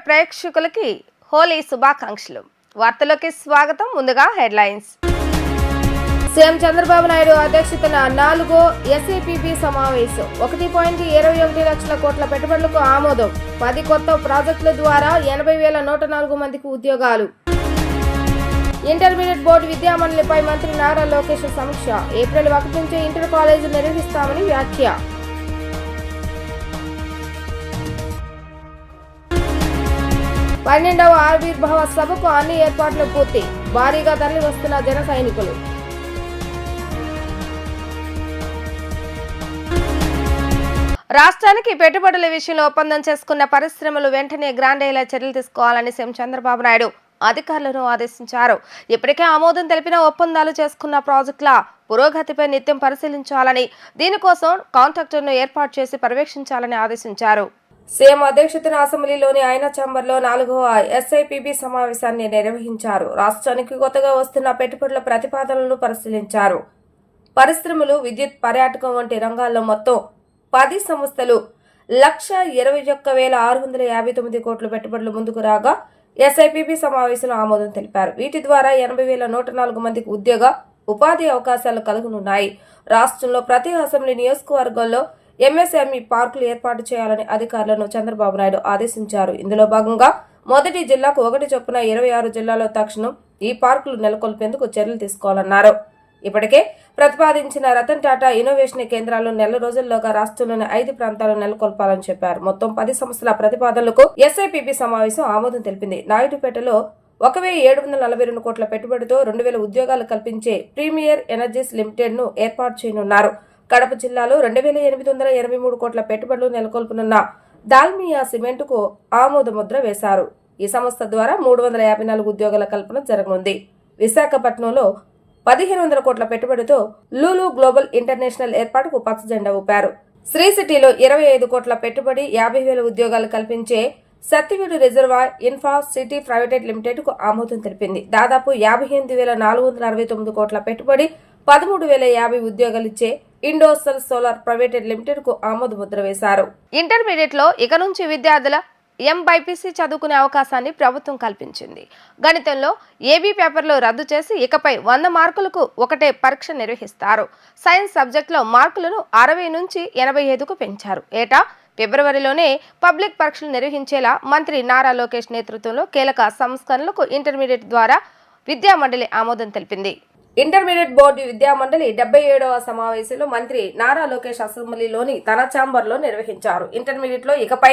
ప్రేక్షకులకి హోలీ శుభాకాంక్షలు. వార్తలోకి స్వాగతం. ముందుగా హెడ్లైన్స్. సీఎం చంద్రబాబు నాయుడు అధ్యక్షతన 4వ ఎస్ఏపీబీ సమావేశం. 1.21 లక్షల కోట్ల పెట్టుబడులకు ఆమోదం. 10 కొత్త ప్రాజెక్టుల ద్వారా 80,104 మందికి ఉద్యోగాలు. ఇంటర్మీడియట్ బోర్డు విద్యామండలిపై మంత్రి నారా లోకేష్ సమీక్ష. ఏప్రిల్ 1 నుంచే ఇంటర్ కాలేజీలు నిర్వహిస్తామని వ్యాఖ్య. 12వ ఆవిర్భావ సభకు అన్ని ఏర్పాట్లు పూర్తి. భారీగా తరలి వస్తున్న జన సైనికులు. రాష్ట్రానికి పెట్టుబడుల విషయంలో ఒప్పందం చేసుకున్న పరిశ్రమలు వెంటనే గ్రాండేలా చర్యలు తీసుకోవాలని సీఎం చంద్రబాబు నాయుడు అధికారులను ఆదేశించారు. ఇప్పటికే ఆమోదం తెలిపిన ఒప్పందాలు చేసుకున్న ప్రాజెక్టుల పురోగతిపై నిత్యం పరిశీలించాలని, దీనికోసం కాంట్రాక్టర్ను ఏర్పాటు చేసి పర్యవేక్షించాలని ఆదేశించారు. సీఎం అధ్యక్షతన అసెంబ్లీలోని ఆయన ఛాంబర్లో 4వ ఎస్ఐపిబి సమావేశాన్ని నిర్వహించారు. రాష్ట్రానికి కొత్తగా వస్తున్న పెట్టుబడుల ప్రతిపాదనలను పరిశీలించారు. పరిశ్రమలు, విద్యుత్, పర్యాటకం వంటి రంగాల్లో మొత్తం 10 సంస్థలు 1,21,659 కోట్ల పెట్టుబడులు ముందుకు రాగా ఎస్ఐపిబి సమావేశంలో ఆమోదం తెలిపారు. వీటి ద్వారా 80,104 మందికి ఉద్యోగ, ఉపాధి అవకాశాలు కలుగనున్నాయి. రాష్ట్రంలో ప్రతి అసెంబ్లీ నియోజకవర్గంలో ఎంఎస్ఎంఈ పార్కులు ఏర్పాటు చేయాలని అధికారులను చంద్రబాబు నాయుడు ఆదేశించారు. ఇందులో భాగంగా మొదటి జిల్లాకు 1 చొప్పున 26 జిల్లాల్లో తక్షణం ఈ పార్కులు నెలకొల్పేందుకు చర్యలు తీసుకోవాలన్నారు. ఇప్పటికే ప్రతిపాదించిన రతన్ టాటా ఇన్నోవేషన్ కేంద్రాలను నెల రోజుల్లోగా రాష్ట్రంలోని 5 ప్రాంతాలను నెలకొల్పాలని చెప్పారు. మొత్తం 10 సంస్థల ప్రతిపాదనలకు ఎస్ఐపిబి సమావేశం ఆమోదం తెలిపింది. నాయుడుపేటలో 1,742 కోట్ల పెట్టుబడితో 2,000 ఉద్యోగాలు కల్పించే ప్రీమియర్ ఎనర్జీస్ లిమిటెడ్ ను ఏర్పాటు చేయనున్నారు. కడప జిల్లాలో 2,883 కోట్ల పెట్టుబడులు నెలకొల్పనున్న దాల్మియా సిమెంటుకు ఆమోద ముద్ర వేశారు. ఈ సంస్థ ద్వారా 354 ఉద్యోగాల కల్పన జరగనుంది. విశాఖపట్నంలో 1,500 కోట్ల పెట్టుబడితో లూలు గ్లోబల్ ఇంటర్నేషనల్ ఏర్పాటుకు పచ్చజెండా ఊపారు. శ్రీ సిటీలో 25 కోట్ల పెట్టుబడి 50,000 ఉద్యోగాలు కల్పించే Satyavedu reservoir infra city private limited కు ఆమోదం తెలిపింది. దాదాపు 58,469 కోట్ల పెట్టుబడి 13,050 ఉద్యోగాలిచ్చే ఇండోసల్ సోలార్ ప్రైవేట్ లిమిటెడ్ కు ఆమోద ముద్ర వేశారు. ఇంటర్మీడియట్ లో ఇక నుంచి విద్యార్థుల ఎంబైపీసీ చదువుకునే అవకాశాన్ని ప్రభుత్వం కల్పించింది. గణితంలో ఏబీ పేపర్లు రద్దు చేసి ఇకపై 100 మార్కులకు ఒకటే పరీక్ష నిర్వహిస్తారు. సైన్స్ సబ్జెక్టులో మార్కులను 60 నుంచి 85కు పెంచారు. ఏటా ఫిబ్రవరిలోనే పబ్లిక్ పరీక్షలు నిర్వహించేలా మంత్రి నారా లోకేష్ నేతృత్వంలో కీలక సంస్కరణలకు ఇంటర్మీడియట్ ద్వారా విద్యామండలి ఆమోదం తెలిపింది. ఇంటర్మీడియట్ బోర్డు విద్యామండలి 77వ సమావేశంలో మంత్రి నారా లోకేష్ అసెంబ్లీలోని తన ఛాంబర్లో నిర్వహించారు. ఇంటర్మీడియట్ లో ఇకపై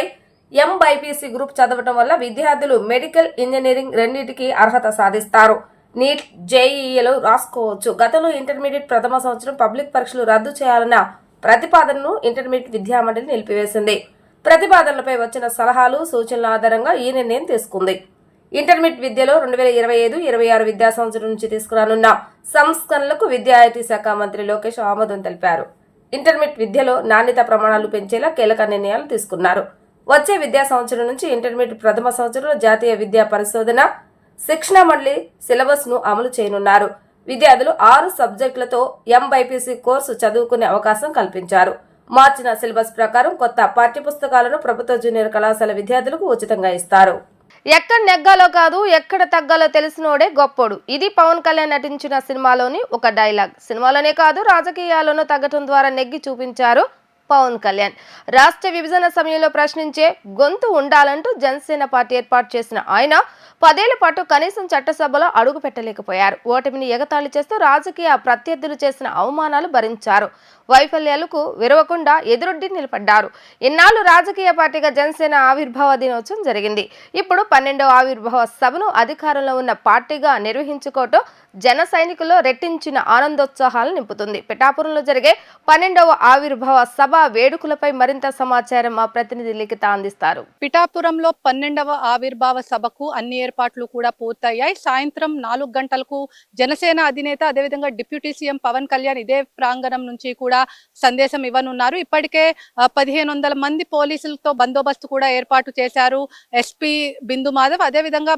ఎంబైపీసీ గ్రూప్ చదవటం వల్ల విద్యార్థులు మెడికల్, ఇంజనీరింగ్ రెండింటికి అర్హత సాధిస్తారు. నీట్, జేఈఈలు రాసుకోవచ్చు. గతంలో ఇంటర్మీడియట్ ప్రథమ సంవత్సరం పబ్లిక్ పరీక్షలు రద్దు చేయాలన్న ప్రతిపాదనను ఇంటర్మీడియట్ విద్యామండలి నిలిపివేసింది. ప్రతిపాదనలపై వచ్చిన సలహాలు, సూచనల ఆధారంగా ఈ నిర్ణయం తీసుకుంది. ఇంటర్మీడియట్ విద్యలో 2025-26 విద్యా సంవత్సరం నుంచి తీసుకురానున్న సంస్కరణలకు విద్యా ఐటీ శాఖ మంత్రి లోకేష్ ఆమోదం తెలిపారు. ఇంటర్మీడియట్ విద్యలో నాణ్యత ప్రమాణాలు పెంచేలా కీలక నిర్ణయాలు తీసుకున్నారు. వచ్చే విద్యా సంవత్సరం నుంచి ఇంటర్మీడియట్ ప్రథమ సంవత్సరంలో జాతీయ విద్యా పరిశోధన శిక్షణ మండలి సిలబస్ ను అమలు చేయనున్నారు. విద్యార్థులు 6 సబ్జెక్టులతో ఎంబైపీసీ కోర్సు చదువుకునే అవకాశం కల్పించారు. మార్చిన సిలబస్ ప్రకారం కొత్త పాఠ్యపుస్తకాలను ప్రభుత్వ జూనియర్ కళాశాల విద్యార్థులకు ఉచితంగా ఇస్తారు. ఎక్కడ నెగ్గాలో కాదు, ఎక్కడ తగ్గాలో తెలిసినోడే గొప్పోడు. ఇది పవన్ కళ్యాణ్ నటించిన సినిమాలోని ఒక డైలాగ్. సినిమాలోనే కాదు, రాజకీయాల్లోనూ తగ్గటం ద్వారా నెగ్గి చూపించారు పవన్ కళ్యాణ్. రాష్ట్ర విభజన సమయంలో ప్రశ్నించే గొంతు ఉండాలంటూ జనసేన పార్టీ ఏర్పాటు చేసిన ఆయన 10 ఏళ్ల పాటు కనీసం చట్టసభలో అడుగు పెట్టలేకపోయారు. ఓటమిని ఎగతాళి చేస్తూ రాజకీయ ప్రత్యర్థులు చేసిన అవమానాలు భరించారు. వైఫల్యాలకు విరవకుండా ఎదురొడ్డి నిలబడ్డారు. ఇన్నాళ్లు రాజకీయ పార్టీగా జనసేన ఆవిర్భావ దినోత్సవం జరిగింది. ఇప్పుడు 12వ ఆవిర్భావ సభను అధికారంలో ఉన్న పార్టీగా నిర్వహించుకోవటం జన సైనికుల్లో రెట్టించిన ఆనందోత్సాహాలు నింపుతుంది. పిఠాపురంలో జరిగే 12వ ఆవిర్భావ సభ వేడుకలపై మరింత సమాచారం మా ప్రతినిధి లిఖిత అందిస్తారు. పిఠాపురంలో 12వ ఆవిర్భావ సభకు అన్ని ఏర్పాట్లు కూడా పూర్తయ్యాయి. సాయంత్రం 4 గంటలకు జనసేన అధినేత, అదేవిధంగా డిప్యూటీ సీఎం పవన్ కళ్యాణ్ ఇదే ప్రాంగణం నుంచి కూడా సందేశం ఇవ్వనున్నారు. ఇప్పటికే 1,500 మంది పోలీసులతో బందోబస్తు కూడా ఏర్పాటు చేశారు ఎస్పీ బిందు మాధవ్. అదేవిధంగా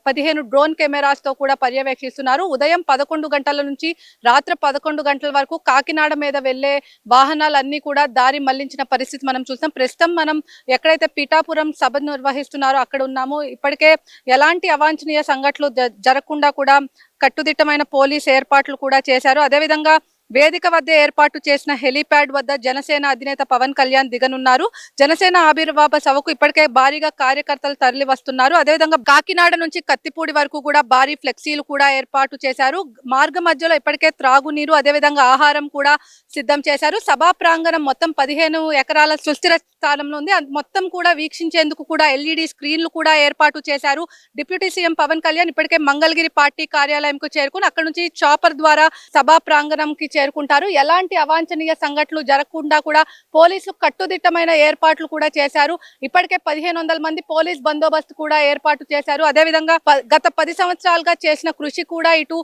15 డ్రోన్ కెమెరాస్ తో కూడా పర్యవేక్షిస్తున్నారు. ఉదయం 11 గంటల నుంచి రాత్రి 11 గంటల వరకు కాకినాడ మీద వెళ్లే వాహనాలన్నీ కూడా దారి దారి మళ్లించిన పరిస్థితి మనం చూసాం. ప్రస్తుతం మనం ఎక్కడైతే పిఠాపురం సభ నిర్వహిస్తున్నారో అక్కడ ఉన్నాము. ఇప్పటికే ఎలాంటి అవాంఛనీయ సంఘటనలు జరగకుండా కూడా కట్టుదిట్టమైన పోలీస్ ఏర్పాట్లు కూడా చేశారు. అదేవిధంగా వేదిక వద్ద ఏర్పాటు చేసిన హెలీప్యాడ్ వద్ద జనసేన అధినేత పవన్ కళ్యాణ్ దిగనున్నారు. జనసేన ఆవిర్భావ సభకు ఇప్పటికే భారీగా కార్యకర్తలు తరలి వస్తున్నారు. అదేవిధంగా కాకినాడ నుంచి కత్తిపూడి వరకు కూడా భారీ ఫ్లెక్సీలు కూడా ఏర్పాటు చేశారు. మార్గ మధ్యలో ఇప్పటికే త్రాగునీరు అదేవిధంగా ఆహారం కూడా సిద్ధం చేశారు. సభా ప్రాంగణం మొత్తం 15 ఎకరాల సుస్థిర స్థానంలో ఉంది. మొత్తం కూడా వీక్షించేందుకు కూడా ఎల్ఈడి స్క్రీన్లు కూడా ఏర్పాటు చేశారు. డిప్యూటీ సీఎం పవన్ కళ్యాణ్ ఇప్పటికే మంగళగిరి పార్టీ కార్యాలయంకు చేరుకుని అక్కడ నుంచి చాపర్ ద్వారా సభా ప్రాంగణంకి చేరుకుంటారు. ఎలాంటి అవాంఛనీయ సంఘటనలు జరగకుండా కూడా పోలీసులు కట్టుదిట్టమైన ఏర్పాట్లు కూడా చేశారు. ఇప్పటికే 1500 మంది పోలీస్ బందోబస్తు కూడా ఏర్పాటు చేశారు. అదేవిధంగా గత 10 సంవత్సరాలుగా చేసిన కృషి కూడా ఇటు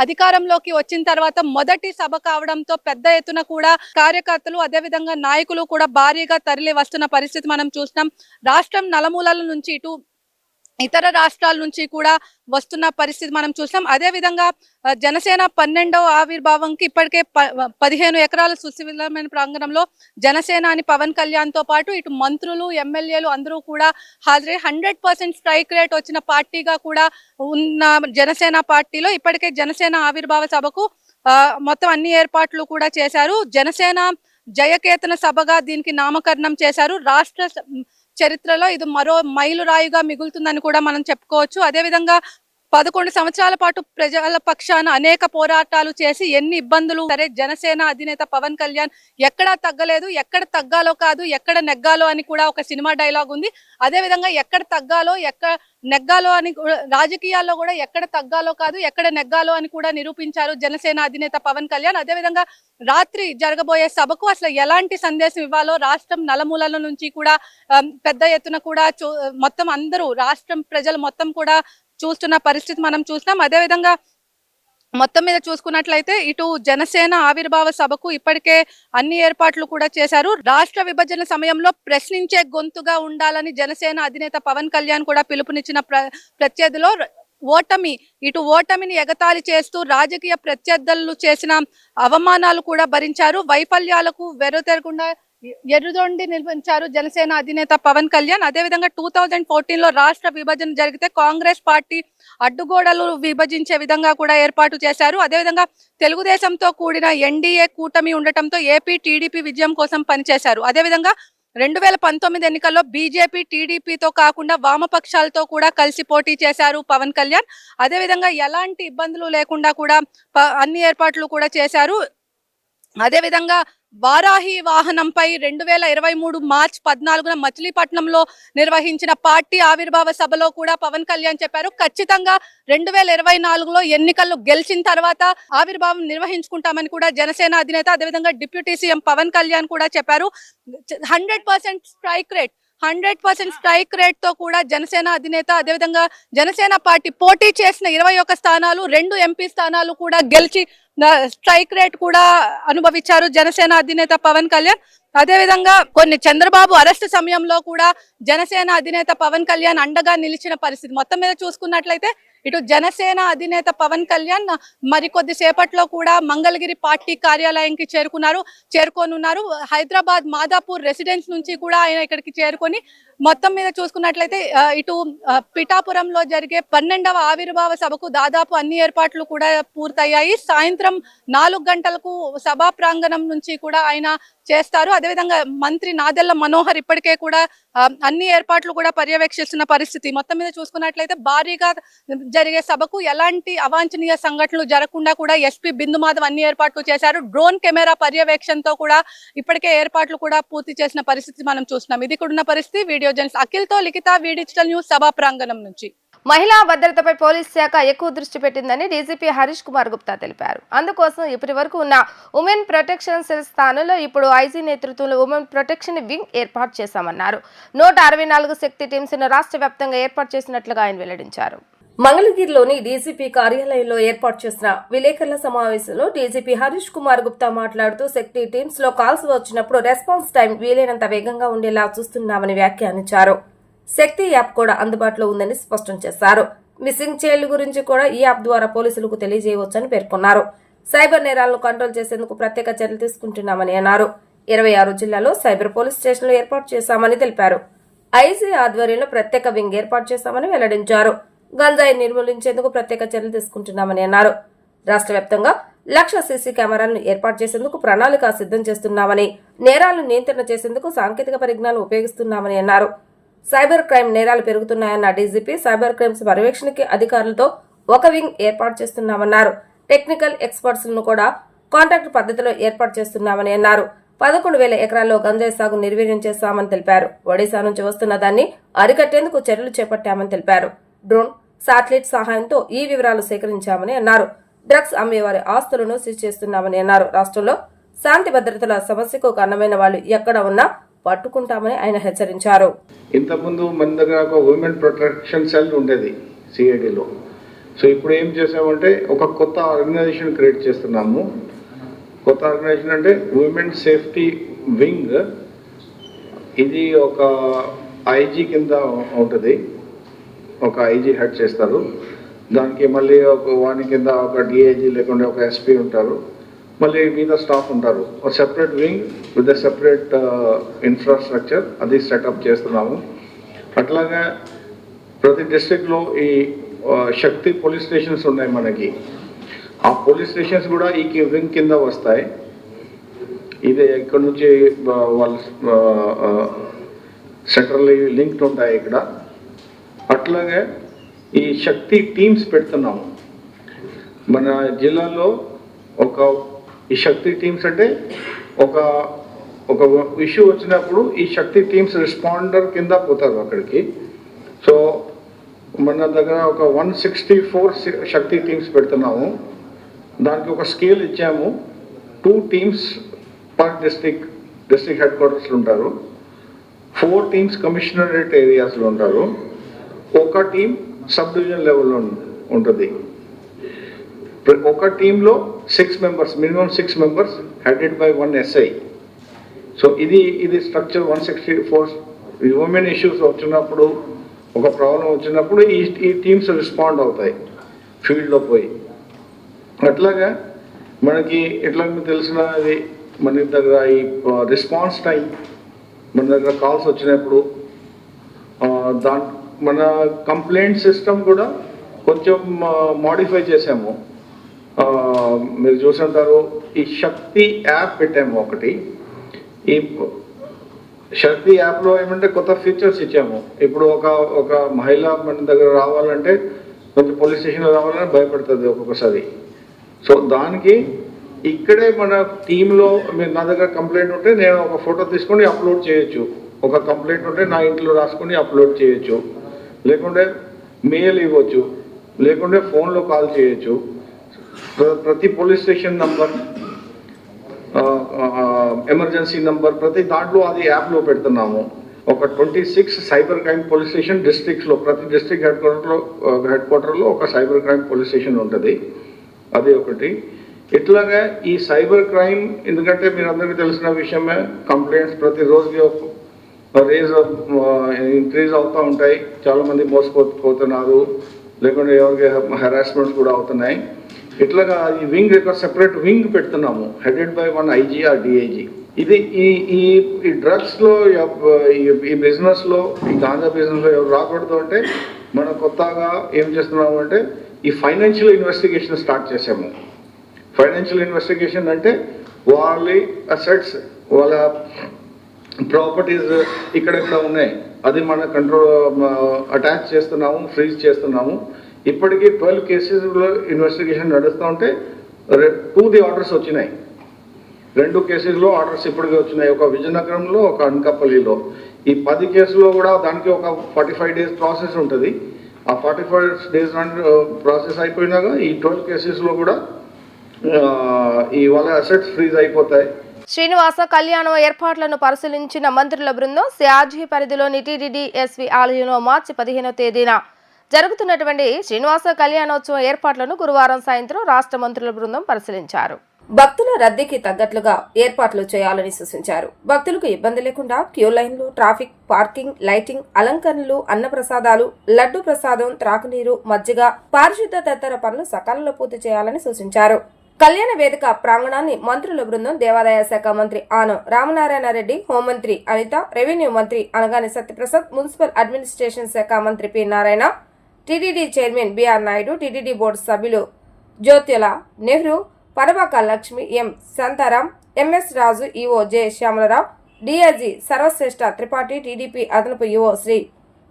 అధికారంలోకి వచ్చిన తర్వాత మొదటి సభ కావడంతో పెద్ద ఎత్తున కూడా కార్యకర్తలు అదేవిధంగా నాయకులు కూడా భారీగా తరలి వస్తున్న పరిస్థితి మనం చూస్తున్నాం. రాష్ట్రం నలుమూలల నుంచి ఇటు ఇతర రాష్ట్రాల నుంచి కూడా వస్తున్న పరిస్థితి మనం చూసాం. అదేవిధంగా జనసేన 12వ ఆవిర్భావంకి ఇప్పటికే 15 ఎకరాల సుశీలమైన ప్రాంగణంలో జనసేన అని పవన్ కళ్యాణ్ తో పాటు ఇటు మంత్రులు ఎమ్మెల్యేలు అందరూ కూడా హాజరై 100% స్ట్రైక్ రేట్ వచ్చిన పార్టీగా కూడా ఉన్న జనసేన పార్టీలో ఇప్పటికే జనసేన ఆవిర్భావ సభకు మొత్తం అన్ని ఏర్పాట్లు కూడా చేశారు. జనసేన జయకేతన సభగా దీనికి నామకరణం చేశారు. రాష్ట్ర చరిత్రలో ఇది మరో మైలురాయిగా మిగులుతుందని కూడా మనం చెప్పుకోవచ్చు. అదేవిధంగా 11 సంవత్సరాల పాటు ప్రజల పక్షాన అనేక పోరాటాలు చేసి ఎన్ని ఇబ్బందులు సరే జనసేన అధినేత పవన్ కళ్యాణ్ ఎక్కడా తగ్గలేదు. ఎక్కడ తగ్గాలో కాదు ఎక్కడ నెగ్గాలో అని కూడా ఒక సినిమా డైలాగ్ ఉంది. అదేవిధంగా ఎక్కడ తగ్గాలో ఎక్కడ నెగ్గాలో అని రాజకీయాల్లో కూడా ఎక్కడ తగ్గాలో కాదు ఎక్కడ నెగ్గాలో అని కూడా నిరూపించారు జనసేన అధినేత పవన్ కళ్యాణ్. అదేవిధంగా రాత్రి జరగబోయే సభకు అసలు ఎలాంటి సందేశం ఇవ్వాలో రాష్ట్రం నలుమూలల నుంచి కూడా పెద్ద ఎత్తున కూడా మొత్తం అందరూ రాష్ట్రం ప్రజలు మొత్తం కూడా చూస్తున్న పరిస్థితి మనం చూస్తాం. అదేవిధంగా మొత్తం మీద చూసుకున్నట్లయితే ఇటు జనసేన ఆవిర్భావ సభకు ఇప్పటికే అన్ని ఏర్పాట్లు కూడా చేశారు. రాష్ట్ర విభజన సమయంలో ప్రశ్నించే గొంతుగా ఉండాలని జనసేన అధినేత పవన్ కళ్యాణ్ కూడా పిలుపునిచ్చిన ప్రత్యర్థిలో ఓటమిని ఎగతాళి చేస్తూ రాజకీయ ప్రత్యర్థులు చేసిన అవమానాలు కూడా భరించారు. వైఫల్యాలకు వెరుతెరకుండా ఎర్రదొండి నిర్మించారు జనసేన అధినేత పవన్ కళ్యాణ్. అదేవిధంగా 2014లో రాష్ట్ర విభజన జరిగితే కాంగ్రెస్ పార్టీ అడ్డుగోడలు విభజించే విధంగా కూడా ఏర్పాటు చేశారు. అదేవిధంగా తెలుగుదేశంతో కూడిన ఎన్డీఏ కూటమి ఉండటంతో ఏపీ టీడీపీ విజయం కోసం పనిచేశారు. అదేవిధంగా 2019 ఎన్నికల్లో బీజేపీ టీడీపీతో కాకుండా వామపక్షాలతో కూడా కలిసి పోటీ చేశారు పవన్ కళ్యాణ్. అదేవిధంగా ఎలాంటి ఇబ్బందులు లేకుండా కూడా అన్ని ఏర్పాట్లు కూడా చేశారు. అదేవిధంగా వారాహి వాహనంపై 2023 మార్చి 14న మచిలీపట్నంలో నిర్వహించిన పార్టీ ఆవిర్భావ సభలో కూడా పవన్ కళ్యాణ్ చెప్పారు ఖచ్చితంగా 2024లో ఎన్నికల్లో గెలిచిన తర్వాత ఆవిర్భావం నిర్వహించుకుంటామని కూడా జనసేన అధినేత అదేవిధంగా డిప్యూటీ సీఎం పవన్ కళ్యాణ్ కూడా చెప్పారు. 100% స్ట్రైక్ రేట్ 100% స్ట్రైక్ రేట్ తో కూడా జనసేన అధినేత అదేవిధంగా జనసేన పార్టీ పోటీ చేసిన 21 స్థానాలు 2 ఎంపీ స్థానాలు కూడా గెలిచి స్ట్రైక్ రేట్ కూడా అనుభవించారు జనసేన అధినేత పవన్ కళ్యాణ్. అదేవిధంగా కొన్ని చంద్రబాబు అరెస్ట్ సమయంలో కూడా జనసేన అధినేత పవన్ కళ్యాణ్ అండగా నిలిచిన పరిస్థితి. మొత్తం మీద చూసుకున్నట్లయితే ఇటు జనసేన అధినేత పవన్ కళ్యాణ్ మరికొద్ది సేపట్లో కూడా మంగళగిరి పార్టీ కార్యాలయానికి చేరుకోనున్నారు. హైదరాబాద్ మాదాపూర్ రెసిడెన్స్ నుంచి కూడా ఆయన ఇక్కడికి చేరుకొని మొత్తం మీద చూసుకున్నట్లయితే ఇటు పిఠాపురంలో జరిగే 12వ ఆవిర్భావ సభకు దాదాపు అన్ని ఏర్పాట్లు కూడా పూర్తయ్యాయి. సాయంత్రం 4 గంటలకు సభా ప్రాంగణం నుంచి కూడా ఆయన చేస్తారు. అదేవిధంగా మంత్రి నాదెళ్ల మనోహర్ ఇప్పటికే కూడా అన్ని ఏర్పాట్లు కూడా పర్యవేక్షిస్తున్న పరిస్థితి. మొత్తం మీద చూసుకున్నట్లయితే భారీగా జరిగే సభకు ఎలాంటి అవాంఛనీయ సంఘటనలు జరగకుండా కూడా ఎస్పీ బిందు మాధవ్ అన్ని ఏర్పాట్లు చేశారు. డ్రోన్ కెమెరా పర్యవేక్షణతో కూడా ఇప్పటికే ఏర్పాట్లు కూడా పూర్తి చేసిన పరిస్థితి మనం చూస్తున్నాం. ఇది కూడా ఉన్న పరిస్థితి. వీడియో జర్నలిస్ట్ అఖిల్తో లిఖిత, వి డిజిటల్ న్యూస్, సభా ప్రాంగణం నుంచి. మహిళా భద్రతపై పోలీస్ శాఖ ఎక్కువ దృష్టి పెట్టిందని డీజీపీ హరీష్ కుమార్ గుప్తా తెలిపారు. అందుకోసం ఇప్పటి వరకు ఉన్న ఉమెన్ ప్రొటెక్షన్ సెల్ స్థానంలో ఇప్పుడు ఐజీ నేతృత్వంలో ఉమెన్ ప్రొటెక్షన్ వింగ్ ఏర్పాటు చేశామన్నారు. 164 శక్తి టీమ్స్ ను రాష్ట్ర వ్యాప్తంగా ఏర్పాటు చేసినట్లుగా ఆయన వెల్లడించారు. మంగళగిరిలోని డీజీపీ కార్యాలయంలో ఏర్పాటు చేసిన విలేకరుల సమావేశంలో డీజీపీ హరీష్ కుమార్ గుప్తా మాట్లాడుతూ శక్తి టీమ్స్ లో కాల్స్ వచ్చినప్పుడు రెస్పాన్స్ టైం వీలైనంత వేగంగా ఉండేలా చూస్తున్నామని వ్యాఖ్యానించారు. శక్తి యాప్ కూడా అందుబాటులో ఉందని స్పష్టం చేశారు. మిస్సింగ్ చైల్డ్ గురించి కూడా ఈ యాప్ ద్వారా పోలీసులకు తెలియజేయవచ్చని పేర్కొన్నారు. సైబర్ నేరాలను కంట్రోల్ చేసేందుకు ప్రత్యేక చర్యలు తీసుకుంటున్నామని అన్నారు. 26 జిల్లాల్లో సైబర్ పోలీస్ స్టేషన్లు ఏర్పాటు చేశామని తెలిపారు. ఐజీ ఆధ్వర్యంలో ప్రత్యేక వింగ్ ఏర్పాటు చేశామని వెల్లడించారు. గంజాయి నిర్మూలించేందుకు ప్రత్యేక చర్యలు తీసుకుంటున్నామని అన్నారు. రాష్ట్ర వ్యాప్తంగా 1,00,000 సీసీ కెమెరాలను ఏర్పాటు చేసేందుకు ప్రణాళిక సిద్ధం చేస్తున్నామని, నేరాలను నియంత్రణ చేసేందుకు సాంకేతిక పరిజ్ఞానం ఉపయోగిస్తున్నామని అన్నారు. సైబర్ క్రైమ్ నేరాలు పెరుగుతున్నాయన్న డీజీపీ సైబర్ క్రైమ్స్ పర్యవేక్షణకి అధికారులతో ఒక వింగ్ ఏర్పాటు చేస్తున్నామన్నారు. టెక్నికల్ ఎక్స్పర్ట్స్ ను కూడా కాంట్రాక్ట్ పద్ధతిలో ఏర్పాటు చేస్తున్నామని అన్నారు. 11,000 ఎకరాల్లో గంజాయి సాగు నిర్వీర్యం చేశామని తెలిపారు. ఒడిశా నుంచి వస్తున్న దాన్ని అరికట్టేందుకు చర్యలు చేపట్టామని తెలిపారు. డ్రోన్, శాటిలైట్ సహాయంతో ఈ వివరాలు సేకరించామని అన్నారు. డ్రగ్స్ అమ్మేవారి ఆస్తులను సీజ్ చేస్తున్నామని అన్నారు. రాష్ట్రంలో శాంతి భద్రతల సమస్యకు కారణమైన వాళ్ళు ఎక్కడ ఉన్నా పట్టుకుంటామని ఆయన హెచ్చరించారు. ఇంతకుముందు మన దగ్గర ఒక ఉమెన్ ప్రొటెక్షన్ సెల్ ఉండేది సిఐడిలో. సో ఇప్పుడు ఏం చేసామంటే ఒక కొత్త ఆర్గనైజేషన్ క్రియేట్ చేస్తున్నాము. కొత్త ఆర్గనైజేషన్ అంటే ఉమెన్ సేఫ్టీ వింగ్. ఇది ఒక ఐజీ కింద ఉంటుంది. ఒక ఐజీ హెడ్ చేస్తారు. దానికి మళ్ళీ వాని కింద ఒక డిఐజీ లేకుంటే ఒక ఎస్పీ ఉంటారు. మళ్ళీ మీద స్టాఫ్ ఉంటారు. ఒక separate wing with separate infrastructure అది సెటప్ చేస్తున్నాము. అట్లాగే ప్రతి డిస్ట్రిక్ట్లో ఈ శక్తి పోలీస్ స్టేషన్స్ ఉన్నాయి మనకి. ఆ పోలీస్ స్టేషన్స్ కూడా ఈ వింగ్ కింద వస్తాయి. ఇది ఇక్కడ నుంచి వాళ్ళు సెంట్రల్లీ లింక్డ్ ఉంటాయి ఇక్కడ. అట్లాగే ఈ శక్తి టీమ్స్ పెడుతున్నాము మన జిల్లాలో. ఈ శక్తి టీమ్స్ అంటే ఒక ఇష్యూ వచ్చినప్పుడు ఈ శక్తి టీమ్స్ రెస్పాండర్ కింద పోతారు అక్కడికి. సో మన దగ్గర ఒక 164 శక్తి టీమ్స్ పెడుతున్నాము. దానికి ఒక స్కేల్ ఇచ్చాము. 2 టీమ్స్ పర్ డిస్ట్రిక్ట్ హెడ్ క్వార్టర్స్లో ఉంటారు. 4 టీమ్స్ కమిషనరేట్ ఏరియాస్లో ఉంటారు. ఒక టీం సబ్ డివిజన్ లెవెల్లో ఉంటుంది. ఒక టీంలో 6 members, minimum 6 members headed by 1 SI. So ఇది స్ట్రక్చర్ 164. ఉమెన్ ఇష్యూస్ వచ్చినప్పుడు, ఒక ప్రాబ్లం వచ్చినప్పుడు ఈ టీమ్స్ రెస్పాండ్ అవుతాయి ఫీల్డ్లో పోయి. అట్లాగా మనకి ఎట్లా తెలిసినది మన దగ్గర ఈ రెస్పాన్స్ టైం, మన దగ్గర కాల్స్ వచ్చినప్పుడు మన కంప్లైంట్ సిస్టమ్ కూడా కొంచెం మోడిఫై చేసాము. మీరు చూసుంటారు, ఈ శక్తి యాప్ పెట్టాము ఒకటి. ఈ శక్తి యాప్లో ఏమంటే కొత్త ఫీచర్స్ ఇచ్చాము. ఇప్పుడు ఒక మహిళ మన దగ్గర రావాలంటే కొంచెం పోలీస్ స్టేషన్లో రావాలని భయపడుతుంది ఒక్కొక్కసారి. సో దానికి ఇక్కడే మన టీంలో మీరు నా దగ్గర కంప్లైంట్ ఉంటే నేను ఒక ఫోటో తీసుకొని అప్లోడ్ చేయొచ్చు. ఒక కంప్లైంట్ ఉంటే నా ఇంట్లో రాసుకొని అప్లోడ్ చేయొచ్చు, లేకుంటే మెయిల్ ఇవ్వచ్చు, లేకుంటే ఫోన్లో కాల్ చేయొచ్చు. ప్రతి police station number, emergency number ప్రతి దాంట్లో అది యాప్లో పెడుతున్నాము. ఒక 26 సైబర్ క్రైమ్ పోలీస్ స్టేషన్ డిస్ట్రిక్ట్స్లో, ప్రతి డిస్ట్రిక్ట్ హెడ్ క్వార్టర్లో ఒక సైబర్ క్రైమ్ పోలీస్ స్టేషన్ ఉంటుంది. అది ఒకటి. ఇట్లాగా ఈ సైబర్ క్రైమ్, ఎందుకంటే మీరు అందరికీ తెలిసిన విషయమే, కంప్లైంట్స్ ప్రతి రోజుకి ఇంక్రీజ్ అవుతూ ఉంటాయి. చాలామంది మోసపోతున్నారు, లేకుంటే ఎవరికి హెరాస్మెంట్స్ కూడా అవుతున్నాయి. ఇట్లాగా ఈ వింగ్ యొక్క సెపరేట్ వింగ్ పెడుతున్నాము, headed by 1 IG or DIG. ఇది ఈ డ్రగ్స్లో, ఈ బిజినెస్లో, ఈ గాంజా బిజినెస్లో ఎవరు రాకూడదు అంటే మనం కొత్తగా ఏం చేస్తున్నాము అంటే ఈ ఫైనాన్షియల్ ఇన్వెస్టిగేషన్ స్టార్ట్ చేసాము. ఫైనాన్షియల్ ఇన్వెస్టిగేషన్ అంటే వాళ్ళ అసెట్స్, వాళ్ళ ప్రాపర్టీస్ ఇక్కడ ఉన్నాయి, అది మన కంట్రోల్ అటాచ్ చేస్తున్నాము, ఫ్రీజ్ చేస్తున్నాము. ఇప్పటికీ 12 కేసెస్లో ఇన్వెస్టిగేషన్ నడుస్తూ ఉంటే 2 ఆర్డర్స్ వచ్చినాయి. 2 కేసెస్లో ఆర్డర్స్ ఇప్పటికే వచ్చినాయి. ఒక విజయనగరంలో, ఒక అనకాపల్లిలో. ఈ 10 కేసులో కూడా దానికి ఒక 45 days ప్రాసెస్ ఉంటుంది. ఆ 45 days ప్రాసెస్ అయిపోయినాక ఈ 12 కేసెస్లో కూడా ఈ వాళ్ళ అసెట్స్ ఫ్రీజ్ అయిపోతాయి. శ్రీనివాస కళ్యాణం ఏర్పాట్లను పరిశీలించిన మంత్రుల బృందం సిఆర్జీ పరిధిలోని టీటీడీ ఎస్వి ఆలయంలో మార్చి 15వ తేదీన జరుగుతున్నటువంటి శ్రీనివాస కళ్యాణోత్సవం ఏర్పాట్లను గురువారం సాయంత్రం రాష్ట్ర మంత్రుల బృందం పరిశీలించారు. భక్తుల రద్దీకి తగ్గట్లుగా ఏర్పాట్లు చేయాలని సూచించారు. భక్తులకు ఇబ్బంది లేకుండా క్యూ లైన్లు, ట్రాఫిక్, పార్కింగ్, లైటింగ్, అలంకరణలు, అన్నప్రసాదాలు, లడ్డు ప్రసాదం, త్రాగునీరు, మజ్జిగ, పారిశుద్ధ తదితర పనులు సకాలంలో పూర్తి చేయాలని సూచించారు. కళ్యాణ వేదిక ప్రాంగణాన్ని మంత్రుల బృందం దేవాదాయ శాఖ మంత్రి ఆనం రామనారాయణ రెడ్డి, హోంమంత్రి అనిత, రెవెన్యూ మంత్రి అనగాని సత్యప్రసాద్, మున్సిపల్ అడ్మినిస్ట్రేషన్ శాఖ మంత్రి P Narayana, TTD chairman BR Naidu, TTD board సభ్యులు Jyothula Nehru, Parabaka Lakshmi, M Shantaram, MS Raju, EO J Syamalarao, DIG Sarvashreshtha Tripathi, TDP అదనపు ఈఓ శ్రీ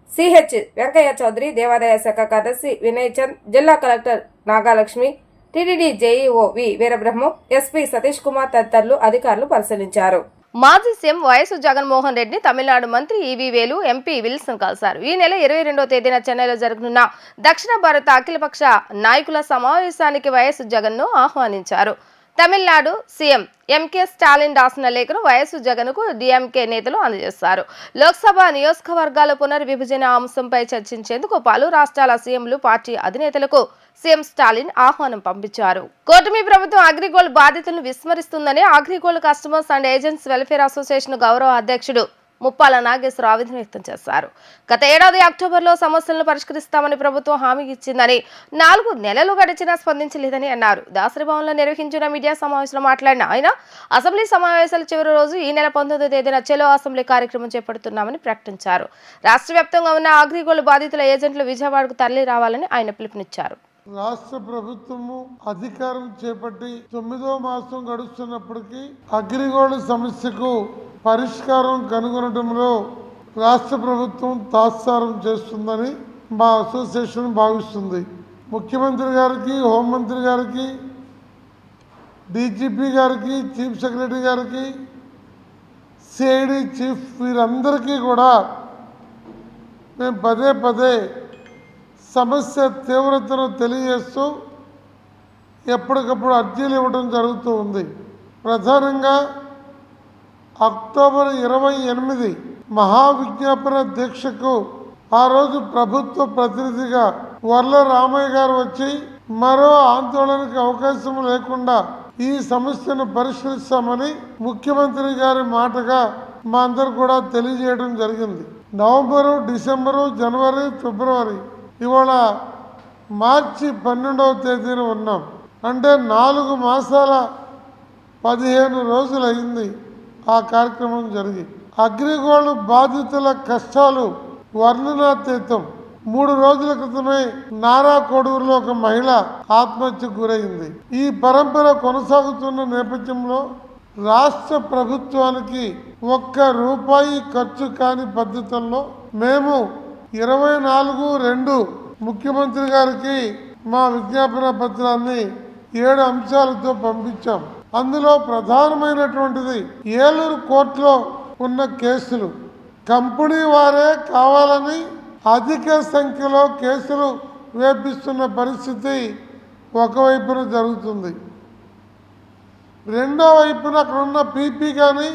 సిహెచ్ వెంకయ్య చౌదరి, దేవాదాయ శాఖ కార్యదర్శి వినయ్ చంద్, జిల్లా collector Nagalakshmi, TTD JEO V Veerabrahmam, SP Satish Kumar తదితరులు అధికారులు పరిశీలించారు. మాజీ సీఎం వైఎస్ జగన్మోహన్ రెడ్డిని తమిళనాడు మంత్రి ఈవీ వేలు, ఎంపీ విల్సన్ కలిశారు. ఈ నెల 22వ తేదీన చెన్నైలో జరగనున్న దక్షిణ భారత అఖిలపక్ష నాయకుల సమావేశానికి వైఎస్ జగన్ను ఆహ్వానించారు. తమిళనాడు సీఎం ఎంకే స్టాలిన్ రాసిన లేఖను వైఎస్ జగన్కు డిఎంకే నేతలు అందజేస్తారు. లోక్సభ నియోజకవర్గాల పునర్విభజన అంశంపై చర్చించేందుకు పలు రాష్ట్రాల సీఎంలు, పార్టీ అధినేతలకు సీఎం స్టాలిన్ ఆహ్వానం పంపించారు. కూటమి ప్రభుత్వం అగ్రిగోల్డ్ బాధితులను విస్మరిస్తుందని Agrigold customers and agents welfare association గౌరవ అధ్యక్షుడు ముప్పాల నాగేశ్వరరావు ఆవేదన వ్యక్తం చేశారు. గత ఏడాది అక్టోబర్లో సమస్యలను పరిష్కరిస్తామని ప్రభుత్వం హామీ ఇచ్చిందని 4 నెలలు గడిచినా స్పందించలేదని అన్నారు. దాసరి భవన్లో నిర్వహించిన మీడియా సమావేశంలో మాట్లాడిన ఆయన అసెంబ్లీ సమావేశాల చివరి రోజు ఈ నెల 19వ తేదీన చెలో అసెంబ్లీ కార్యక్రమం చేపడుతున్నామని ప్రకటించారు. రాష్ట్ర వ్యాప్తంగా ఉన్న అగ్రిగోల్డ్ బాధితుల ఏజెంట్లు విజయవాడకు తరలి రావాలని ఆయన పిలుపునిచ్చారు. రాష్ట్ర ప్రభుత్వము అధికారం చేపట్టి 9వ మాసం గడుస్తున్నప్పటికీ అగ్రిగోల్డ్ సమస్యకు పరిష్కారం కనుగొనడంలో రాష్ట్ర ప్రభుత్వం తాత్సారం చేస్తుందని మా అసోసియేషన్ భావిస్తుంది. ముఖ్యమంత్రి గారికి, హోంమంత్రి గారికి, డీజీపీ గారికి, చీఫ్ సెక్రటరీ గారికి, సిఐడి చీఫ్ వీరందరికీ కూడా మేము పదే పదే సమస్య తీవ్రతను తెలియజేస్తూ ఎప్పటికప్పుడు అర్జీలు ఇవ్వడం జరుగుతూ ఉంది. ప్రధానంగా అక్టోబర్ 28 మహావిజ్ఞాపన దీక్షకు ఆ రోజు ప్రభుత్వ ప్రతినిధిగా వర్ల రామయ్య గారు వచ్చి మరో ఆందోళనకు అవకాశం లేకుండా ఈ సమస్యను పరిష్కరిస్తామని ముఖ్యమంత్రి గారి మాటగా మా అందరు కూడా తెలియజేయడం జరిగింది. నవంబరు, డిసెంబరు, జనవరి, ఫిబ్రవరి, ఇవాళ మార్చి 12వ తేదీన ఉన్నాం. అంటే 4 మాసాల 15 రోజులు అయింది ఆ కార్యక్రమం జరిగి. అగ్రిగోల్డ్ బాధితుల కష్టాలు వర్ణనాతీతం. 3 రోజుల క్రితమే నారా కోడూరులో ఒక మహిళ ఆత్మహత్యకు గురైంది. ఈ పరంపర కొనసాగుతున్న నేపథ్యంలో రాష్ట్ర ప్రభుత్వానికి ₹1 ఖర్చు కాని పద్ధతుల్లో మేము 24/2 ముఖ్యమంత్రి గారికి మా విజ్ఞాపన పత్రాన్ని 7 అంశాలతో పంపించాం. అందులో ప్రధానమైనటువంటిది ఏలూరు కోర్టులో ఉన్న కేసులు. కంపెనీ వారే కావాలని అధిక సంఖ్యలో కేసులు వేపిస్తున్న పరిస్థితి ఒకవైపున జరుగుతుంది. రెండో వైపున అక్కడ ఉన్న పీపీ కానీ,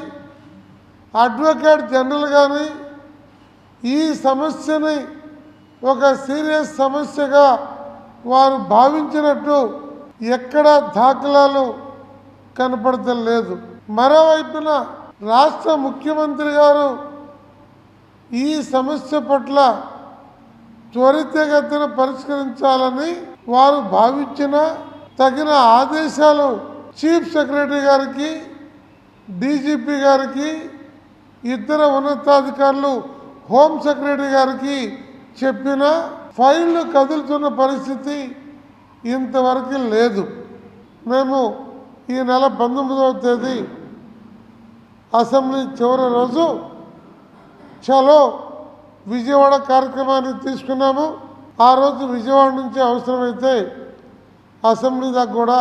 అడ్వకేట్ జనరల్ కానీ ఈ సమస్యని ఒక సీరియస్ సమస్యగా వారు భావించినట్టు ఎక్కడ దాఖలాలు కనపడటం లేదు. మరోవైపున రాష్ట్ర ముఖ్యమంత్రి గారు ఈ సమస్య పట్ల త్వరితగతిన పరిష్కరించాలని వారు భావించిన తగిన ఆదేశాలు చీఫ్ సెక్రటరీ గారికి, డీజీపీ గారికి, ఇతర ఉన్నతాధికారులు హోం సెక్రటరీ గారికి చెప్పిన ఫైళ్లు కదులుతున్న పరిస్థితి ఇంతవరకు లేదు. మేము ఈ నెల 19వ తేదీ అసెంబ్లీ చివరి రోజు చలో విజయవాడ కార్యక్రమాన్ని తీసుకున్నాము. ఆ రోజు విజయవాడ నుంచి అవసరమైతే అసెంబ్లీ దాకా కూడా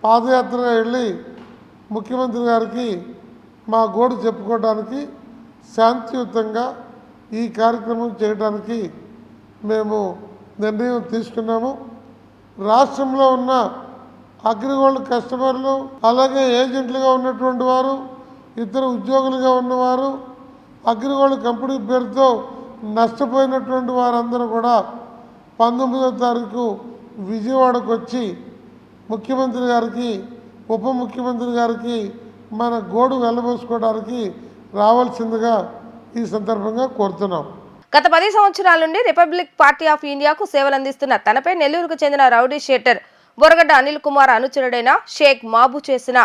పాదయాత్రగా వెళ్ళి ముఖ్యమంత్రి గారికి మా గోడు చెప్పుకోవడానికి, శాంతియుతంగా ఈ కార్యక్రమం చేయడానికి మేము నిర్ణయం తీసుకున్నాము. రాష్ట్రంలో ఉన్న అగ్రిగోల్డ్ కస్టమర్లు, అలాగే ఏజెంట్లుగా ఉన్నటువంటి వారు, ఇతర ఉద్యోగులుగా ఉన్నవారు, అగ్రిగోల్డ్ కంపెనీ పేరుతో నష్టపోయినటువంటి వారందరూ కూడా 19వ తారీఖు విజయవాడకు వచ్చి ముఖ్యమంత్రి గారికి, ఉప ముఖ్యమంత్రి గారికి మన గోడు వెళ్ళబోసుకోవడానికి రావాల్సిందిగా ఈ సందర్భంగా కోరుతున్నాం. గత 10 సంవత్సరాల నుండి రిపబ్లిక్ పార్టీ ఆఫ్ ఇండియాకు సేవలందిస్తున్న తనపై నెల్లూరుకు చెందిన రౌడీ షీటర్ బొరగడ్డ అనిల్ కుమార్ అనుచరుడైన షేక్ మాబు చేసిన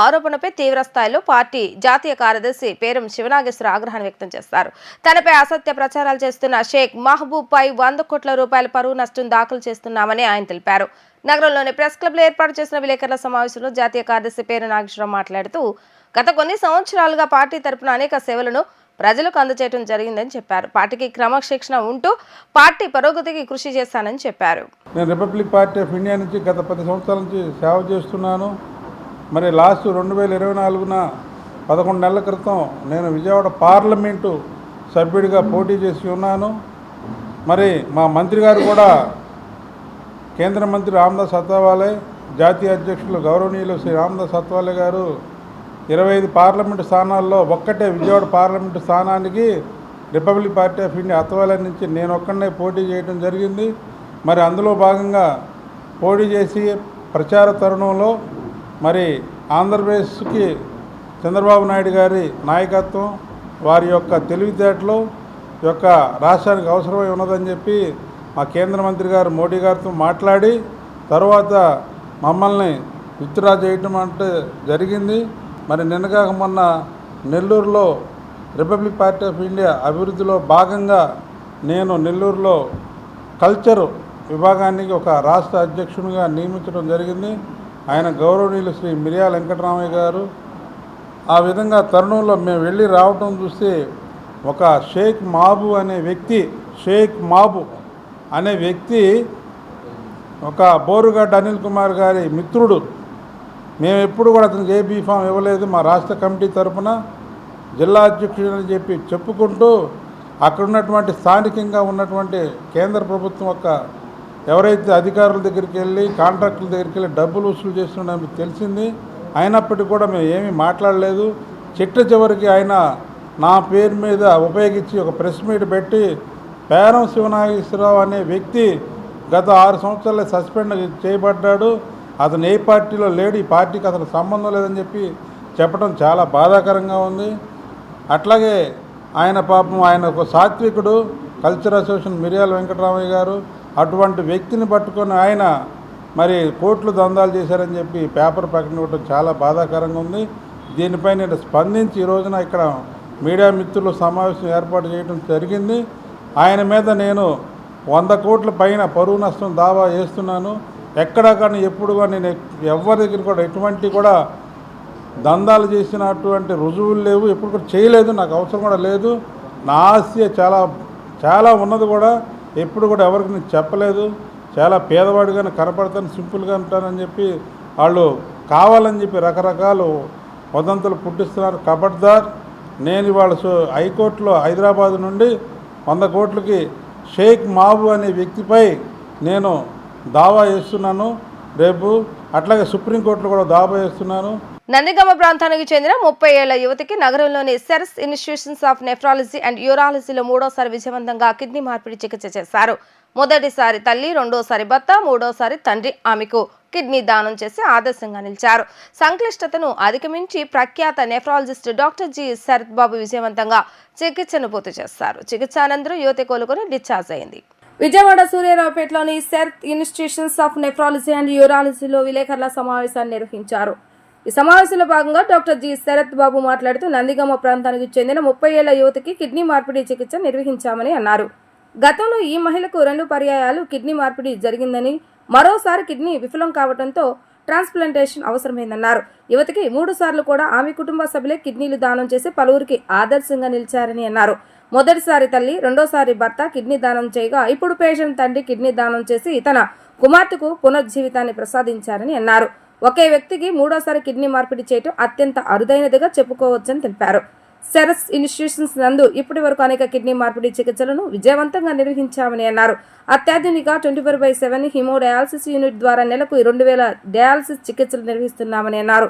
ఆరోపణపై తీవ్ర స్థాయిలో పార్టీ జాతీయ కార్యదర్శి పేరం శివనాగేశ్వర ఆగ్రహాన్ని వ్యక్తం చేశారు. తనపై అసత్య ప్రచారాలు చేస్తున్న షేక్ మహబూబ్ పై 100 కోట్ల రూపాయల పరువు నష్టం దాఖలు చేస్తున్నామని ఆయన తెలిపారు. నగరంలోని ప్రెస్ క్లబ్లో ఏర్పాటు చేసిన విలేకరుల సమావేశంలో జాతీయ కార్యదర్శి పేరం నాగేశ్వరరావు మాట్లాడుతూ గత కొన్ని సంవత్సరాలుగా పార్టీ తరపున అనేక సేవలను ప్రజలకు అందజేయడం జరిగిందని చెప్పారు. పార్టీకి క్రమశిక్షణ ఉంటూ పార్టీ పురోగతికి కృషి చేస్తానని చెప్పారు. నేను రిపబ్లిక్ పార్టీ ఆఫ్ ఇండియా నుంచి గత 10 సంవత్సరాల నుంచి సేవ చేస్తున్నాను. మరి లాస్ట్ 2024న 11 నెలల క్రితం నేను విజయవాడ పార్లమెంటు సభ్యుడిగా పోటీ చేసి ఉన్నాను. మరి మా మంత్రి గారు కూడా కేంద్ర మంత్రి రామదాస్ అథవాలే, జాతీయ అధ్యక్షులు గౌరవనీయులు శ్రీ రామదాస్ అథవాలే గారు 25 పార్లమెంటు స్థానాల్లో ఒక్కటే విజయవాడ పార్లమెంటు స్థానానికి republic party of India Athawale నుంచి నేను ఒక్కడనే పోటీ చేయడం జరిగింది. మరి అందులో భాగంగా పోటీ చేసి ప్రచార తరుణంలో మరి ఆంధ్రప్రదేశ్కి చంద్రబాబు నాయుడు గారి నాయకత్వం, వారి యొక్క తెలివితేటలు యొక్క రాష్ట్రానికి అవసరమై ఉన్నదని చెప్పి మా కేంద్ర మంత్రి గారు మోడీ గారితో మాట్లాడి తర్వాత మమ్మల్ని విత్డ్రా చేయటం అంటే జరిగింది. మరి నిన్నగాక మొన్న నెల్లూరులో రిపబ్లిక్ పార్టీ ఆఫ్ ఇండియా అభివృద్ధిలో భాగంగా నేను నెల్లూరులో కల్చర్ విభాగానికి ఒక రాష్ట్ర అధ్యక్షునిగా నియమించడం జరిగింది. ఆయన గౌరవనీయులు శ్రీ మిర్యాల వెంకటరామయ్య గారు. ఆ విధంగా తరుణంలో మేము వెళ్ళి రావటం చూస్తే ఒక షేక్ మాబు అనే వ్యక్తి ఒక బోరుగడ్డ అనిల్ కుమార్ గారి మిత్రుడు. మేము ఎప్పుడు కూడా అతనికి ఏ బీఫామ్ ఇవ్వలేదు. మా రాష్ట్ర కమిటీ తరఫున జిల్లా అధ్యక్షుడు అని చెప్పి చెప్పుకుంటూ అక్కడ ఉన్నటువంటి స్థానికంగా ఉన్నటువంటి కేంద్ర ప్రభుత్వం యొక్క ఎవరైతే అధికారుల దగ్గరికి వెళ్ళి కాంట్రాక్టుల దగ్గరికి వెళ్ళి డబ్బులు వసూలు చేస్తున్నామని తెలిసింది. అయినప్పటికీ కూడా మేము ఏమీ మాట్లాడలేదు. చివరికి ఆయన నా పేరు మీద ఉపయోగించి ఒక ప్రెస్ మీట్ పెట్టి పేరం శివనాగేశ్వరరావు అనే వ్యక్తి గత 6 సంవత్సరాలు సస్పెండ్ చేయబడ్డాడు, అతను ఏ పార్టీలో లేడు, ఈ పార్టీకి అతను సంబంధం లేదని చెప్పి చెప్పడం చాలా బాధాకరంగా ఉంది. అట్లాగే ఆయన పాపం ఆయన ఒక సాత్వికుడు, కల్చర్ అసోసియేషన్ మిర్యాల వెంకటరామయ్య గారు, అటువంటి వ్యక్తిని పట్టుకొని ఆయన మరి కోట్లు దందాలు చేశారని చెప్పి పేపర్ ప్రకటన ఇవ్వడం చాలా బాధాకరంగా ఉంది. దీనిపై నేను స్పందించి ఈ రోజున ఇక్కడ మీడియా మిత్రులు సమావేశం ఏర్పాటు చేయడం జరిగింది. ఆయన మీద నేను 100 కోట్ల పైన పరువు నష్టం దావా చేస్తున్నాను. ఎక్కడా కానీ ఎప్పుడు కానీ నేను ఎవరి దగ్గర కూడా ఎటువంటి కూడా దందాలు చేసినటువంటి రుజువులు లేవు, ఎప్పుడు కూడా చేయలేదు, నాకు అవసరం కూడా లేదు. నా ఆస్తి చాలా ఉన్నది కూడా ఎప్పుడు కూడా ఎవరికి నేను చెప్పలేదు. చాలా పేదవాడిగానే కనపడతాను, సింపుల్గా ఉంటానని చెప్పి వాళ్ళు కావాలని చెప్పి రకరకాల వదంతులు పుట్టిస్తున్నారు. కబడ్దార్, నేను ఇవాళ హైకోర్టులో హైదరాబాద్ నుండి 100 కోట్లకి షేక్ మాబు అనే వ్యక్తిపై నేను దావా చేస్తున్నాను. రేపు అట్లాగే సుప్రీంకోర్టులో కూడా దావా చేస్తున్నాను. నందిగామ ప్రాంతానికి చెందిన 30 ఏళ్ల యువతికి నగరంలోని Sarath institutions of nephrology and యూరాలజీలో 3వసారి విజయవంతంగా కిడ్నీ మార్పిడి చికిత్స చేశారు. మొదటిసారి తల్లి, రెండోసారి భర్త, మూడోసారి తండ్రి ఆమెకు కిడ్నీ దానం చేసి ఆదర్శంగా నిలిచారు. సంక్లిష్టతను అధిగమించి ప్రఖ్యాత నెఫ్రాలజిస్ట్ డాక్టర్ జి శరత్ బాబు విజయవంతంగా చికిత్సను పూర్తి చేశారు. చికిత్స అనంతరం యువతి కోలుకొని డిశ్చార్జ్ అయింది. విజయవాడ సూర్యారావుపేటలోని Sarath institutions of nephrology and యూరాలజీలో విలేకరుల సమావేశాన్ని నిర్వహించారు. ఈ సమావేశంలో భాగంగా డాక్టర్ జి శరత్ బాబు మాట్లాడుతూ నందిగామ ప్రాంతానికి చెందిన 30 ఏళ్ల యువతికి కిడ్నీ మార్పిడి చికిత్స నిర్వహించామని అన్నారు. గతంలో ఈ మహిళకు 2 పర్యాయాలు కిడ్నీ మార్పిడి జరిగిందని, మరోసారి కిడ్నీ విఫలం కావడంతో ట్రాన్స్ప్లాంటేషన్ అవసరమైందన్నారు. యువతికి 3 సార్లు కూడా ఆమె కుటుంబ సభ్యులే కిడ్నీలు దానం చేసి పలువురికి ఆదర్శంగా నిలిచారని అన్నారు. మొదటిసారి తల్లి, రెండోసారి భర్త కిడ్నీ దానం చేయగా ఇప్పుడు పేషెంట్ తండ్రి కిడ్నీ దానం చేసి తన కుమార్తెకు పునర్జీవితాన్ని ప్రసాదించారని అన్నారు. ఒకే వ్యక్తికి 3వసారి కిడ్నీ మార్పిడి చేయడం అత్యంత అరుదైనదిగా చెప్పుకోవచ్చని తెలిపారు. సెరస్ ఇన్స్టిట్యూషన్స్ నందు ఇప్పటి వరకు అనేక కిడ్నీ మార్పిడి చికిత్సలను విజయవంతంగా నిర్వహించామని అన్నారు. అత్యాధునిక 24/7 హిమోడయాలసిస్ యూనిట్ ద్వారా నెలకు 2000 డయాలసిస్ చికిత్సలు నిర్వహిస్తున్నామని అన్నారు.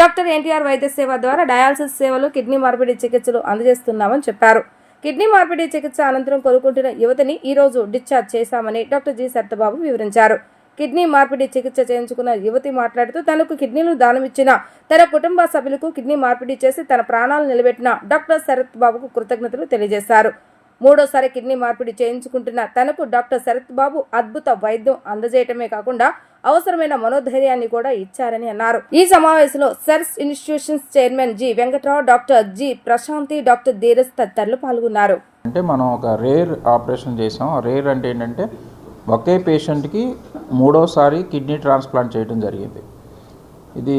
డాక్టర్ ఎన్టీఆర్ వైద్య సేవ ద్వారా డయాలసిస్ సేవలు, కిడ్నీ మార్పిడి చికిత్సలు అందజేస్తున్నామని చెప్పారు. కిడ్నీ మార్పిడి చికిత్స అనంతరం కోలుకుంటున్న యువతిని ఈ రోజు డిశ్చార్జ్ చేశామని డాక్టర్ జి శరత్బాబు వివరించారు. కిడ్నీ మార్పిడి చికిత్స చేయించుకున్న యువతి మాట్లాడుతూ తనకు కిడ్నీలను దానమిచ్చిన తన కుటుంబ సభ్యులకు కిడ్నీ మార్పిడి చేసి తన ప్రాణాలు నిలబెట్టిన డాక్టర్ శరత్ బాబుకు కృతజ్ఞతలు తెలియజేశారు. 3వసారి కిడ్నీ మార్పిడి చేయించుకుంటున్న తనకు డాక్టర్ శరత్ బాబు అద్భుత వైద్యం అందజేయటమే కాకుండా అవసరమైన మనోధైర్యాన్ని కూడా ఇచ్చారని అన్నారు. ఈ సమావేశంలో సెర్స్ institutions chairman G Venkatrao, doctor G Prashanthi, doctor Dheeraj తదితరులు పాల్గొన్నారు. అంటే మనం ఒక రేర్ ఆపరేషన్ చేసాం. రేర్ అంటే ఏంటంటే ఒకే పేషెంట్కి 3వసారి కిడ్నీ ట్రాన్స్ప్లాంట్ చేయడం జరిగింది. ఇది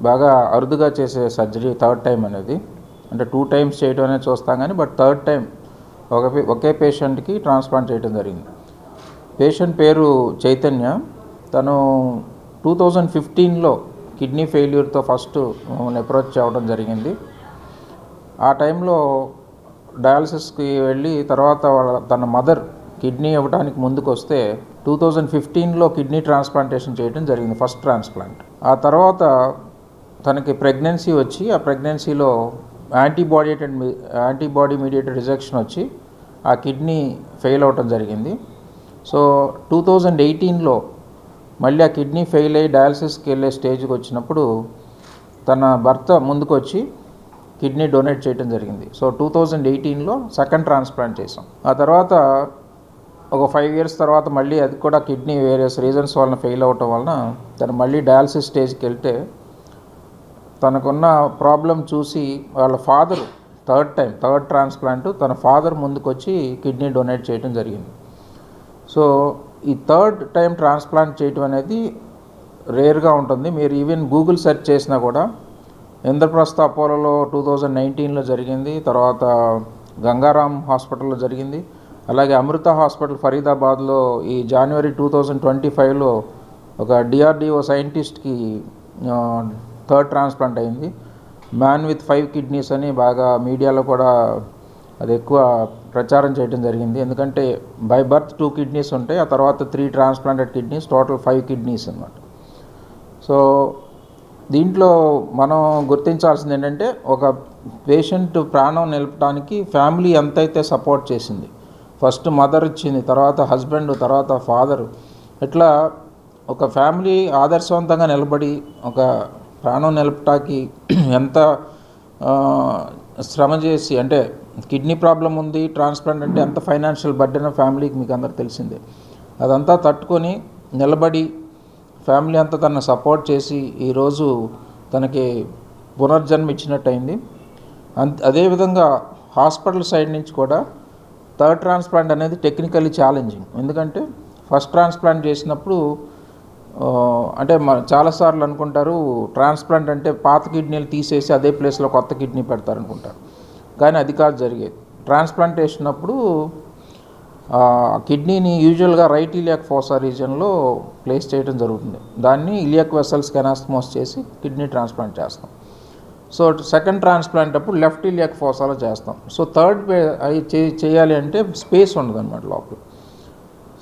బాగా అరుదుగా చేసే సర్జరీ, థర్డ్ టైం అనేది. అంటే 2 times చేయడం అనేది చూస్తాం కానీ బట్ థర్డ్ టైం ఒకే పేషెంట్కి ట్రాన్స్ప్లాంట్ చేయడం జరిగింది. పేషెంట్ పేరు చైతన్య. తను 2015లో కిడ్నీ ఫెయిల్యూర్తో ఫస్ట్ అప్రోచ్ అవ్వడం జరిగింది. ఆ టైంలో డయాలసిస్కి వెళ్ళి తర్వాత తన మదర్ కిడ్నీ ఇవ్వడానికి ముందుకు వస్తే 2015లో కిడ్నీ ట్రాన్స్ప్లాంటేషన్ చేయడం జరిగింది, ఫస్ట్ ట్రాన్స్ప్లాంట్. ఆ తర్వాత తనకి ప్రెగ్నెన్సీ వచ్చి ఆ ప్రెగ్నెన్సీలో యాంటీబాడీ మీడియేటెడ్ రిజెక్షన్ వచ్చి ఆ కిడ్నీ ఫెయిల్ అవటం జరిగింది. సో 2018లో మళ్ళీ ఆ కిడ్నీ ఫెయిల్ అయ్యి డయాలసిస్కి వెళ్ళే స్టేజ్కి వచ్చినప్పుడు తన భర్త ముందుకు వచ్చి కిడ్నీ డొనేట్ చేయడం జరిగింది. సో 2018లో సెకండ్ ట్రాన్స్ప్లాంట్ చేసాం. ఆ తర్వాత ఒక 5 years తర్వాత మళ్ళీ అది కూడా కిడ్నీ వేరియస్ రీజన్స్ వలన ఫెయిల్ అవ్వటం వలన తను మళ్ళీ డయాలసిస్ స్టేజ్కి వెళ్తే తనకున్న ప్రాబ్లం చూసి వాళ్ళ ఫాదర్ థర్డ్ ట్రాన్స్ప్లాంట్ తన ఫాదర్ ముందుకు వచ్చి కిడ్నీ డొనేట్ చేయడం జరిగింది. సో ఈ థర్డ్ టైం ట్రాన్స్ప్లాంట్ చేయడం అనేది రేర్గా ఉంటుంది. మీరు ఈవెన్ గూగుల్ సెర్చ్ చేసినా కూడా ఇంద్రప్రస్థ అపోలోలో 2019లో జరిగింది, తర్వాత గంగారాం హాస్పిటల్లో జరిగింది, అలాగే అమృత హాస్పిటల్ ఫరీదాబాద్లో ఈ జనవరి 2025లో ఒక DRDO సైంటిస్ట్కి థర్డ్ ట్రాన్స్ప్లాంట్ అయింది. మ్యాన్ విత్ 5 kidneys అని బాగా మీడియాలో కూడా అది ఎక్కువ ప్రచారం చేయడం జరిగింది. ఎందుకంటే బై బర్త్ 2 kidneys ఉంటాయి, ఆ తర్వాత 3 ట్రాన్స్ప్లాంటెడ్ కిడ్నీస్, టోటల్ 5 kidneys అన్నమాట. సో దీంట్లో మనం గుర్తించాల్సింది ఏంటంటే ఒక పేషెంట్ ప్రాణం నిలపడానికి ఫ్యామిలీ ఎంతైతే సపోర్ట్ చేసింది, ఫస్ట్ మదర్ ఇచ్చింది, తర్వాత హస్బెండ్, తర్వాత ఫాదర్, ఇట్లా ఒక ఫ్యామిలీ ఆదర్శవంతంగా నిలబడి ఒక ప్రాణం నిలపటానికి ఎంత శ్రమ చేసి, అంటే కిడ్నీ ప్రాబ్లం ఉంది, ట్రాన్స్ప్లాంట్ అంటే ఎంత ఫైనాన్షియల్ బర్డెన్ ఫ్యామిలీకి మీకు అందరికి తెలిసిందే. అదంతా తట్టుకొని నిలబడి ఫ్యామిలీ అంతా తనను సపోర్ట్ చేసి ఈరోజు తనకి పునర్జన్మ ఇచ్చినట్టు అయింది. అదేవిధంగా హాస్పిటల్ సైడ్ నుంచి కూడా థర్డ్ ట్రాన్స్ప్లాంట్ అనేది టెక్నికల్లీ ఛాలెంజింగ్. ఎందుకంటే ఫస్ట్ ట్రాన్స్ప్లాంట్ చేసినప్పుడు అంటే చాలాసార్లు అనుకుంటారు ట్రాన్స్ప్లాంట్ అంటే పాత కిడ్నీలు తీసేసి అదే ప్లేస్లో కొత్త కిడ్నీ పెడతారనుకుంటారు, కానీ అది కాదు జరిగేది. ట్రాన్స్ప్లాంట్ చేసినప్పుడు కిడ్నీని యూజువల్గా రైట్ ఇలియాక్ ఫోసా రీజన్లో ప్లేస్ చేయడం జరుగుతుంది. దాన్ని ఇలియాక్ వెసల్స్కి ఎనాస్తమోస్ చేసి కిడ్నీ ట్రాన్స్ప్లాంట్ చేస్తాం. సో సెకండ్ ట్రాన్స్ప్లాంట్ అప్పుడు లెఫ్ట్ ఇలియాక్ ఫోసాలో చేస్తాం. సో థర్డ్ చేయాలి అంటే స్పేస్ ఉండదు అన్నమాట లోపల.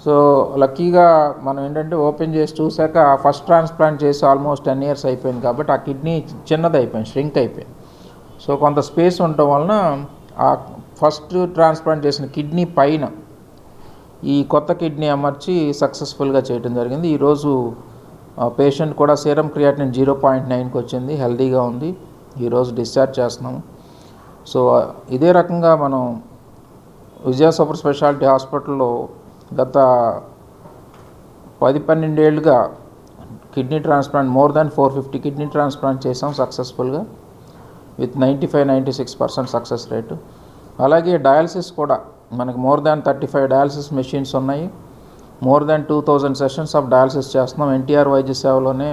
సో లక్కీగా మనం ఏంటంటే ఓపెన్ చేసి చూసాక ఫస్ట్ ట్రాన్స్ప్లాంట్ చేసి ఆల్మోస్ట్ 10 years అయిపోయింది కాబట్టి ఆ కిడ్నీ చిన్నది అయిపోయింది, ష్రింక్ అయిపోయింది. సో కొంత స్పేస్ ఉండటం వలన ఆ ఫస్ట్ ట్రాన్స్ప్లాంట్ చేసిన కిడ్నీ పైన ఈ కొత్త కిడ్నీ అమర్చి సక్సెస్ఫుల్గా చేయడం జరిగింది. ఈరోజు పేషెంట్ కూడా సీరం క్రియాటినిన్ 0.9కి వచ్చింది, హెల్తీగా ఉంది. ఈరోజు డిశ్చార్జ్ చేస్తున్నాము. సో ఇదే రకంగా మనం విజయ సూపర్ స్పెషాలిటీ హాస్పిటల్లో గత 10-12 ఏళ్ళుగా kidney transplant more than 450 kidney transplant చేసాం సక్సెస్ఫుల్గా విత్ 95-96% సక్సెస్ రేటు. అలాగే డయాలసిస్ కూడా మనకు మోర్ దాన్ 35 డయాలసిస్ మెషిన్స్ ఉన్నాయి. More than 2000 sessions of dialysis చేస్తున్నాం. ఎన్టీఆర్ వైద్య సేవలోనే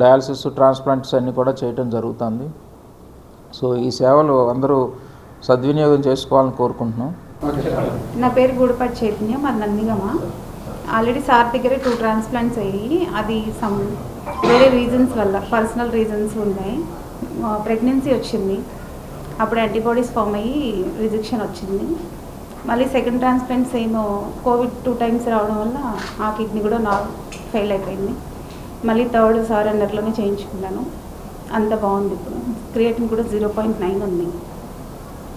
డయాలసిస్ ట్రాన్స్ప్లాంట్స్ అన్నీ కూడా చేయడం జరుగుతుంది. సో ఈ సేవలు అందరూ సద్వినియోగం చేసుకోవాలని కోరుకుంటున్నాం. నా పేరు గూడపాటి చైతన్య, మాది నందిగమ. ఆల్రెడీ సార్ దగ్గర 2 ట్రాన్స్ప్లాంట్స్ అయ్యి అది వేరే రీజన్స్ వల్ల పర్సనల్ రీజన్స్ ఉన్నాయి. ప్రెగ్నెన్సీ వచ్చింది, అప్పుడు యాంటీబాడీస్ ఫామ్ అయ్యి రిజెక్షన్ వచ్చింది. మళ్ళీ second transplant same Covid 2 times రావడం వల్ల ఆ కిడ్నీ కూడా ఫెయిల్ అయిపోయింది. మళ్ళీ థర్డ్ సార్ అండర్లోనే చేయించుకున్నాను. అంత బాగుంది. ఇప్పుడు క్రియేటిన్ కూడా 0.9 ఉంది.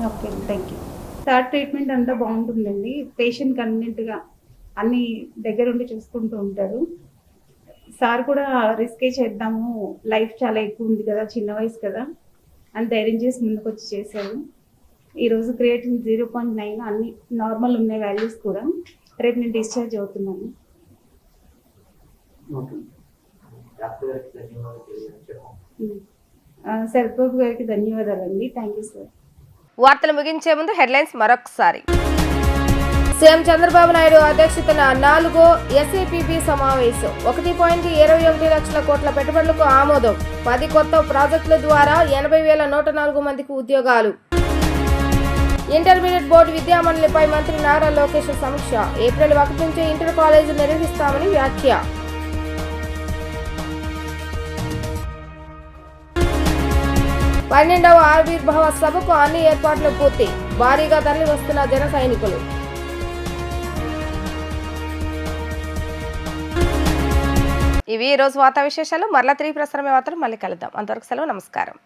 Okay, thank you. Third treatment అంతా బాగుంటుందండి. పేషెంట్ కన్వీనెంట్గా అన్ని దగ్గరుండి చూసుకుంటూ ఉంటాడు. సార్ కూడా రిస్కే చేద్దాము, లైఫ్ చాలా ఎక్కువ ఉంది కదా, చిన్న వయసు కదా అని ధైర్యం చేసి ముందుకు వచ్చి చేశారు. ఈరోజు క్రియేటిన్ 0.9 అన్ని నార్మల్ ఉన్నాయి వాల్యూస్ కూడా. రేపు నేను డిశ్చార్జ్ అవుతున్నాను. శరత్బాబు గారికి ధన్యవాదాలండి. Thank you sir. వార్తలు ముగించే ముందు హెడ్లైన్స్ మరొకసారి. సీఎం చంద్రబాబు నాయుడు అధ్యక్షతన 4వ ఎస్ఐపిబి సమావేశం. 1.21 లక్షల కోట్ల పెట్టుబడులకు ఆమోదం. 10 కొత్త ప్రాజెక్టుల ద్వారా 80,104 మందికి ఉద్యోగాలు. ఇంటర్మీడియట్ బోర్డు విద్యామండలిపై మంత్రి నారా లోకేష్ సమీక్ష. ఏప్రిల్ 1 నుంచే ఇంటర్ కాలేజీలు నిర్వహిస్తామని వ్యాఖ్య. పన్నెండవ ఆవిర్భావ సభకు అన్ని ఏర్పాట్లు పూర్తి. భారీగా తరలి వస్తున్న జన సైనికులు. ఇవి ఈ రోజు వార్తా విశేషాలు. మరలా తిరిగి ప్రసారమే వార్తలు మళ్ళీ కలుద్దాం. అంతవరకు సెలవు. నమస్కారం.